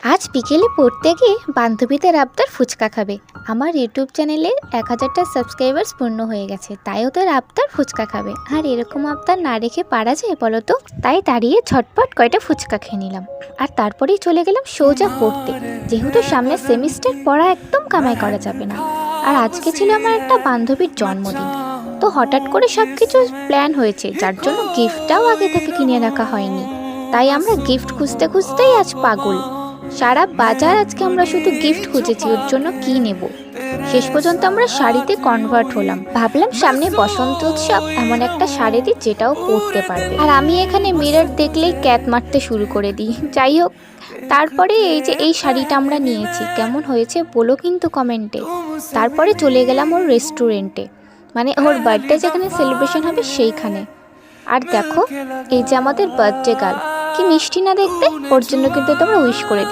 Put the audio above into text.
আজ বিকেলে পড়তে গিয়ে বান্ধবীদের আবদার ফুচকা খাবে। আমার ইউটিউব চ্যানেলে 1000টা সাবস্ক্রাইবার্স পূর্ণ হয়ে গেছে, তাই ওদের আবদার ফুচকা খাবে। আর এরকম আবদার না রেখে পারা যায় বলো তো? তাই দাঁড়িয়ে ঝটপট কয়টা ফুচকা খেয়ে নিলাম, আর তারপরেই চলে গেলাম সোজা পড়তে, যেহেতু সামনে সেমিস্টার, পড়া একদম কামাই করা যাবে না। আর আজকে ছিল আমার একটা বান্ধবীর জন্মদিন, তো হঠাৎ করে সব কিছু প্ল্যান হয়েছে, যার জন্য গিফটটাও আগে থেকে কিনে রাখা হয়নি। তাই আমরা গিফট খুঁজতে খুঁজতেই আজ পাগল। সারা বাজার আজকে আমরা শুধু গিফট খুঁজেছি ওর জন্য কি নেব। শেষ পর্যন্ত আমরা শাড়িতে কনভার্ট হলাম। ভাবলাম সামনে বসন্ত উৎসব, এমন একটা শাড়ি দিই যেটাও পরতে পারবে। আর আমি এখানে মিরর দেখলেই ক্যাত মারতে শুরু করে দিই। যাই হোক, তারপরে এই শাড়িটা আমরা নিয়েছি, কেমন হয়েছে বলো কিন্তু কমেন্টে। তারপরে চলে গেলাম ওর রেস্টুরেন্টে, মানে ওর বার্থডে যেখানে সেলিব্রেশন হবে সেইখানে। আর দেখো, এই যে আমাদের বার্থডে গার্ল, কি মিষ্টি না দেখতে, ওর জন্য কিন্তু তোমরা উইশ করে দিও।